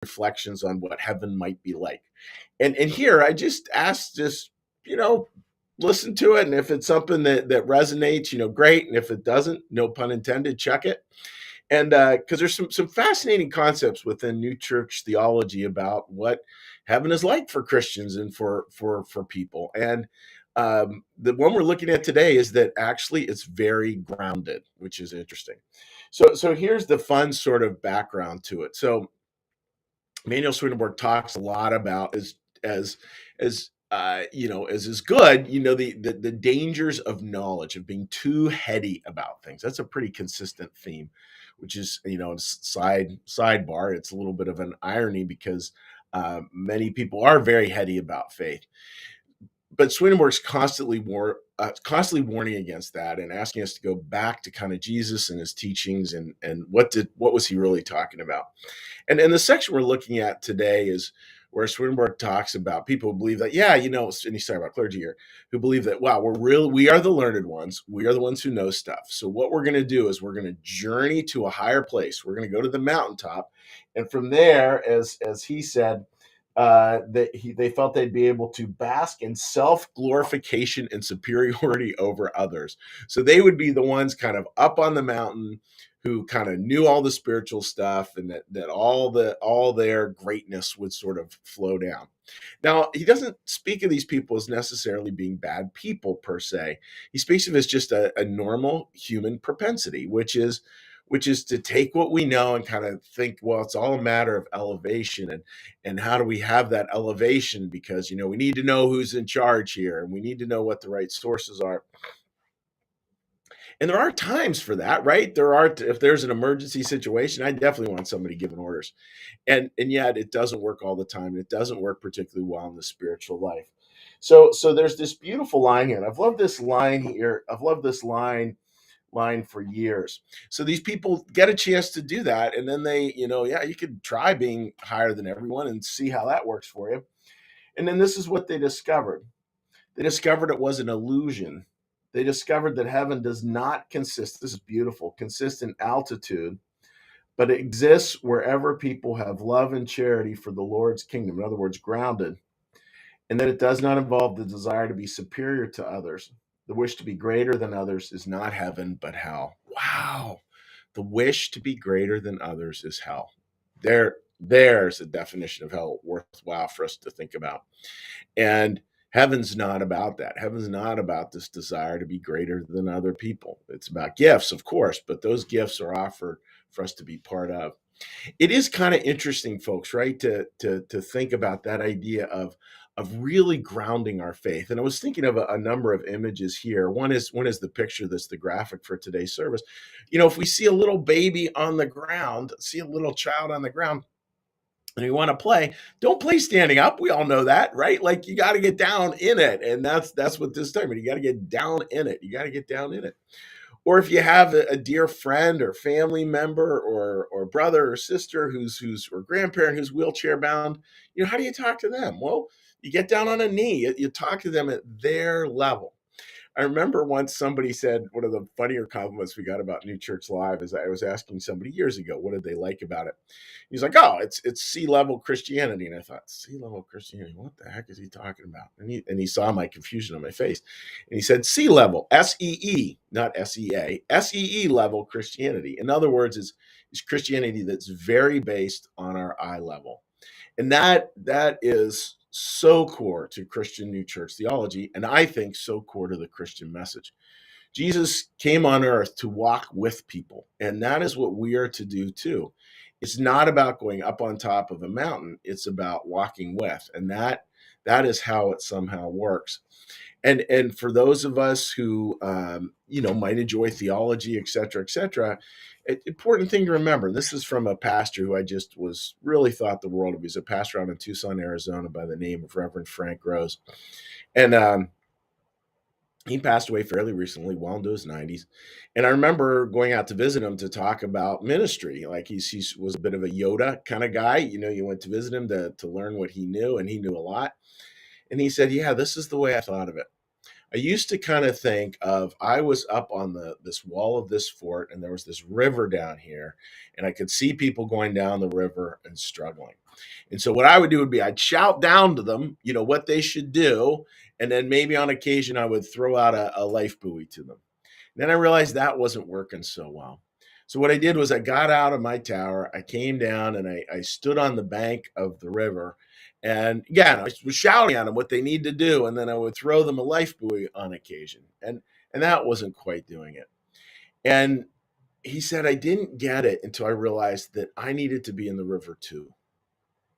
reflections on what heaven might be like. And here I just ask, just, you know, listen to it. And if it's something that resonates, great. And if it doesn't, no pun intended, check it. And because there's some fascinating concepts within New Church theology about what heaven is like for Christians and for people. And the one we're looking at today is that actually it's very grounded, which is interesting. So here's the fun sort of background to it. So Manuel Swedenborg talks a lot about as is good, the dangers of knowledge, of being too heady about things. That's a pretty consistent theme, which is, sidebar. It's a little bit of an irony because many people are very heady about faith, but Swedenborg's constantly warning against that and asking us to go back to kind of Jesus and his teachings and what was he really talking about. And the section we're looking at today is where Swedenborg talks about people who believe that, and he's talking about clergy here, who believe that, wow, we are the learned ones. We are the ones who know stuff. So what we're going to do is we're going to journey to a higher place. We're going to go to the mountaintop. And from there, as he said, they felt they'd be able to bask in self-glorification and superiority over others. So they would be the ones kind of up on the mountain who kind of knew all the spiritual stuff, and that all their greatness would sort of flow down. Now, he doesn't speak of these people as necessarily being bad people per se. He speaks of it as just a normal human propensity, which is to take what we know and kind of think, well, it's all a matter of elevation, and how do we have that elevation, because we need to know who's in charge here, and we need to know what the right sources are. And there are times for that, right? If there's an emergency situation, I definitely want somebody giving orders. And yet it doesn't work all the time. It doesn't work particularly well in the spiritual life. So there's this beautiful line here. And I've loved this line here. I've loved this line for years. So these people get a chance to do that, and then you could try being higher than everyone and see how that works for you. And then this is what they discovered. They discovered it was an illusion. They discovered that heaven does not consist, this is beautiful, consist in altitude, but it exists wherever people have love and charity for the Lord's kingdom. In other words, grounded. And that it does not involve the desire to be superior to others. The wish to be greater than others is not heaven, but hell. Wow. The wish to be greater than others is hell. There's a definition of hell worthwhile for us to think about. And heaven's not about that. Heaven's not about this desire to be greater than other people. It's about gifts, of course, but those gifts are offered for us to be part of. It is kind of interesting, folks, right? To think about that idea of really grounding our faith. And I was thinking of a number of images here. One is the picture that's the graphic for today's service. If we see a little baby on the ground, see a little child on the ground, and you want to play, don't play standing up. We all know that, right? Like, you got to get down in it. And that's what this time, you got to get down in it. You got to get down in it. Or if you have a dear friend or family member or brother or sister or grandparent who's wheelchair bound, how do you talk to them? Well, you get down on a knee. You talk to them at their level. I remember once somebody said, one of the funnier compliments we got about New Church Live is, I was asking somebody years ago, what did they like about it? He's like, oh, it's sea-level Christianity. And I thought, sea-level Christianity, what the heck is he talking about? And he saw my confusion on my face. And he said, sea level, S-E-E, not S-E-A, S-E-E level Christianity. In other words, is Christianity that's very based on our eye level. And that is so core to Christian New Church theology, and I think so core to the Christian message. Jesus came on earth to walk with people, and that is what we are to do too. It's not about going up on top of a mountain. It's about walking with, and that is how it somehow works. And for those of us who might enjoy theology, et cetera, important thing to remember. This is from a pastor who I just was really thought the world of. He's a pastor out in Tucson, Arizona, by the name of Reverend Frank Rose, and he passed away fairly recently, well into his 90s. And I remember going out to visit him to talk about ministry. Like, he was a bit of a Yoda kind of guy. You went to visit him to learn what he knew, and he knew a lot. And he said, yeah, this is the way I thought of it. I used to kind of think of I was up on this wall of this fort, and there was this river down here, and I could see people going down the river and struggling. And so what I would do would be I'd shout down to them, what they should do, and then maybe on occasion I would throw out a life buoy to them. And then I realized that wasn't working so well. So what I did was I got out of my tower, I came down, and I stood on the bank of the river, and again, I was shouting at them what they need to do, and then I would throw them a life buoy on occasion, and that wasn't quite doing it. And he said I didn't get it until I realized that I needed to be in the river too.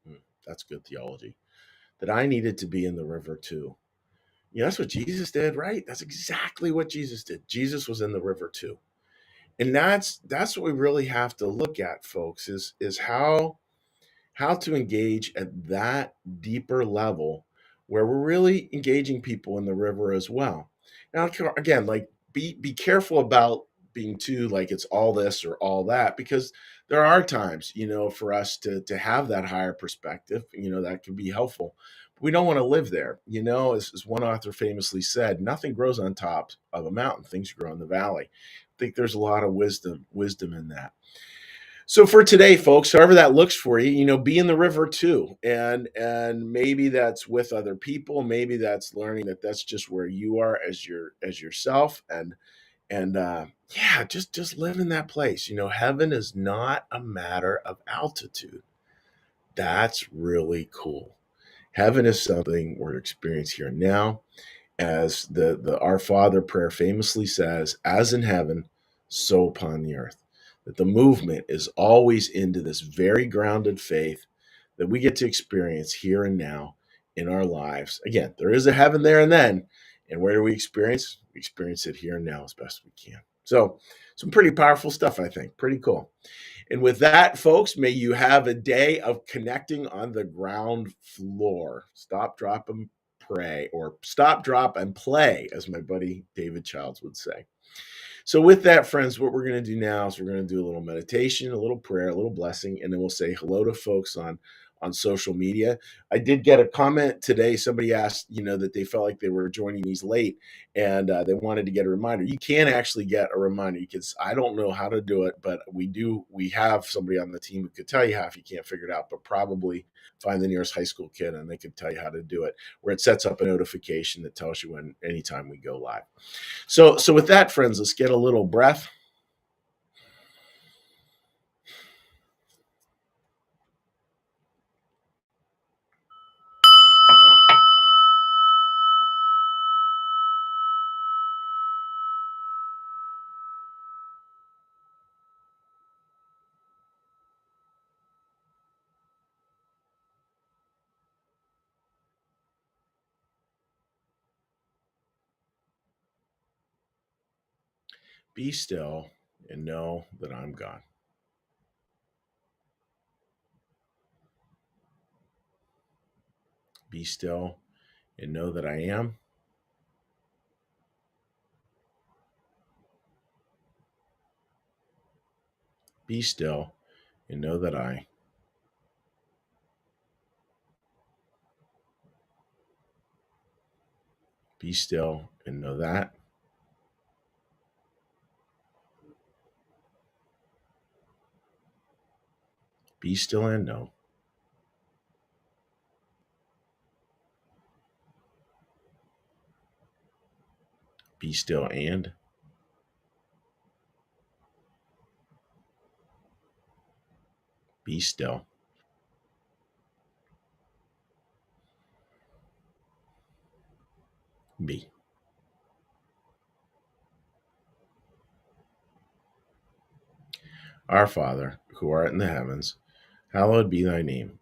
Hmm, that's good theology. That I needed to be in the river too. That's what Jesus did, right? That's exactly what Jesus did. Jesus was in the river too. And that's what we really have to look at, folks, is how to engage at that deeper level where we're really engaging people in the river as well. Now, again, like be careful about being too like it's all this or all that, because there are times, for us to have that higher perspective, that can be helpful. But we don't want to live there. As one author famously said, nothing grows on top of a mountain, things grow in the valley. I think there's a lot of wisdom in that. So for today, folks, however that looks for you, be in the river too, and maybe that's with other people. Maybe that's learning that that's just where you are as yourself, and yeah, just live in that place. Heaven is not a matter of altitude. That's really cool. Heaven is something we're experiencing here and now, as the Our Father prayer famously says, as in heaven, so upon the earth. That the movement is always into this very grounded faith that we get to experience here and now in our lives. Again, there is a heaven there and then. And where do we experience? We experience it here and now as best we can. So, some pretty powerful stuff, I think. Pretty cool. And with that, folks, may you have a day of connecting on the ground floor. Stop, drop, and pray, or stop, drop, and play, as my buddy David Childs would say. So, with that, friends, what we're going to do now is we're going to do a little meditation, a little prayer, a little blessing, and then we'll say hello to folks on social media. I did get a comment today. Somebody asked, that they felt like they were joining these late, and they wanted to get a reminder. You can actually get a reminder. I don't know how to do it, but we have somebody on the team who could tell you how if you can't figure it out, but probably find the nearest high school kid and they could tell you how to do it, where it sets up a notification that tells you when anytime we go live. So with that, friends, let's get a little breath. Be still and know that I'm God. Be still and know that I am. Be still and know that I. Be still and know that. Be still and know. Be still and be still. Be. Our Father, who art in the heavens, hallowed be thy name.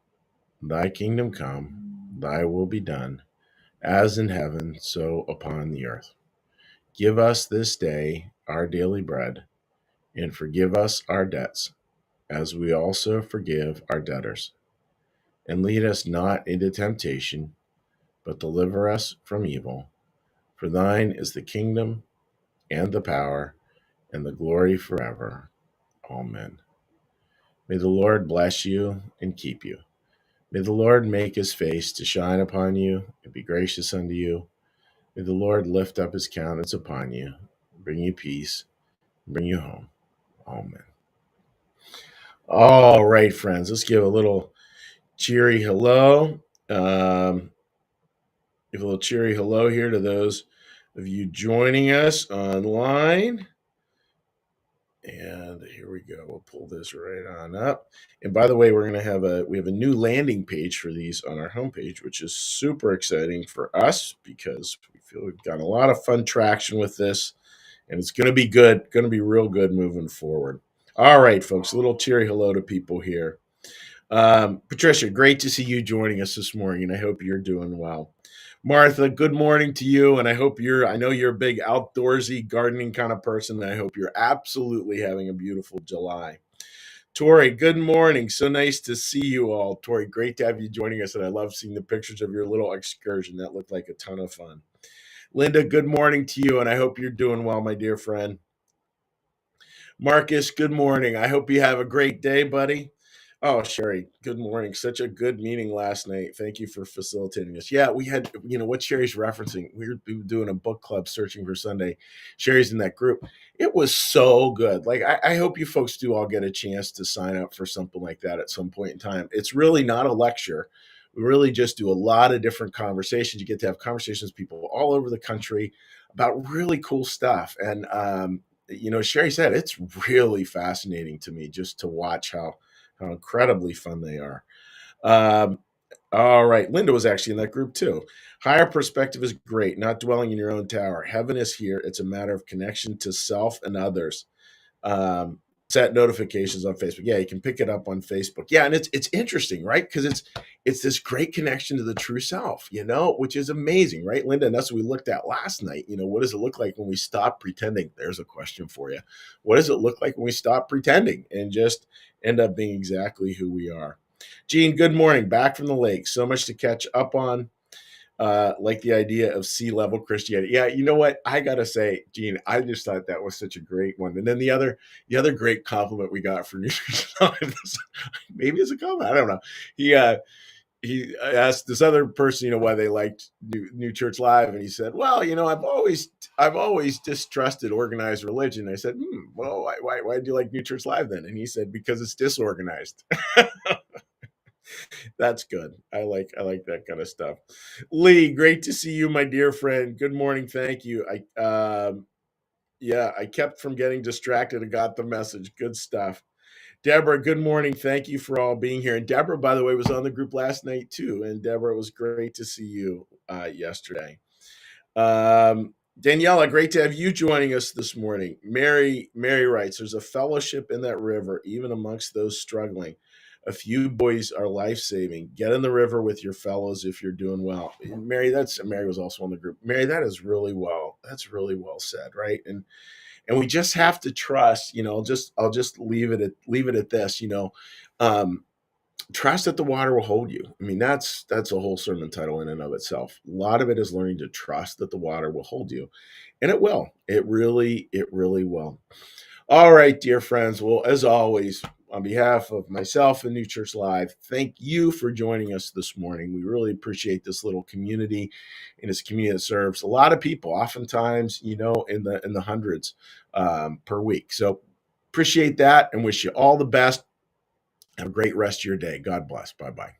Thy kingdom come, thy will be done, as in heaven, so upon the earth. Give us this day our daily bread, and forgive us our debts, as we also forgive our debtors. And lead us not into temptation, but deliver us from evil. For thine is the kingdom, and the power, and the glory forever. Amen. May the Lord bless you and keep you. May the Lord make his face to shine upon you and be gracious unto you. May the Lord lift up his countenance upon you, bring you peace, bring you home. Amen. All right, friends, let's give a little cheery hello. Give a little cheery hello here to those of you joining us online. And here we go. We'll pull this right on up. And by the way, we have a new landing page for these on our homepage, which is super exciting for us because we feel we've got a lot of fun traction with this, and it's going to be good, going to be real good moving forward. All right, folks, a little cheery hello to people here. Patricia, great to see you joining us this morning, and I hope you're doing well. Martha, good morning to you, and I know you're a big outdoorsy gardening kind of person, and I hope you're absolutely having a beautiful July. Tori, good morning. So nice to see you all. Tori, great to have you joining us, and I love seeing the pictures of your little excursion. That looked like a ton of fun. Linda, good morning to you, and I hope you're doing well, my dear friend. Marcus, good morning. I hope you have a great day, buddy. Oh, Sherry, good morning. Such a good meeting last night. Thank you for facilitating this. Yeah, we had, what Sherry's referencing. We were doing a book club searching for Sunday. Sherry's in that group. It was so good. Like, I hope you folks do all get a chance to sign up for something like that at some point in time. It's really not a lecture. We really just do a lot of different conversations. You get to have conversations with people all over the country about really cool stuff. And, Sherry said it's really fascinating to me just to watch how incredibly fun they are. All right. Linda was actually in that group too. Higher perspective is great, not dwelling in your own tower. Heaven is here. It's a matter of connection to self and others. Set notifications on Facebook. Yeah, you can pick it up on Facebook. Yeah, and it's interesting, right? Because it's this great connection to the true self, which is amazing, right, Linda? And that's what we looked at last night. What does it look like when we stop pretending? There's a question for you. What does it look like when we stop pretending and just end up being exactly who we are? Gene, good morning. Back from the lake. So much to catch up on. Like the idea of sea level Christianity. Yeah, you know what? I gotta say, Gene, I just thought that was such a great one. And then the other great compliment we got for New Church Live, maybe it's a compliment, I don't know. He asked this other person, why they liked New Church Live, and he said, "Well, I've always distrusted organized religion." I said, "Well, why do you like New Church Live then?" And he said, "Because it's disorganized." That's good. I like that kind of stuff. Lee, great to see you, my dear friend. Good morning. Thank you. I kept from getting distracted and got the message. Good stuff. Deborah, good morning. Thank you for all being here. And Deborah, by the way, was on the group last night too. And Deborah, it was great to see you yesterday. Daniela, great to have you joining us this morning. Mary writes, there's a fellowship in that river, even amongst those struggling. A few buoys are life-saving. Get in the river with your fellows if you're doing well. And Mary was also on the group. Mary, that's really well said, right? And we just have to trust, I'll just leave it at this, trust that the water will hold you. I mean, that's a whole sermon title in and of itself. A lot of it is learning to trust that the water will hold you. And it will. It really will. All right, dear friends. Well, as always, on behalf of myself and New Church Live, thank you for joining us this morning. We really appreciate this little community, and this community that serves a lot of people, oftentimes, in the hundreds per week. So appreciate that and wish you all the best. Have a great rest of your day. God bless. Bye-bye.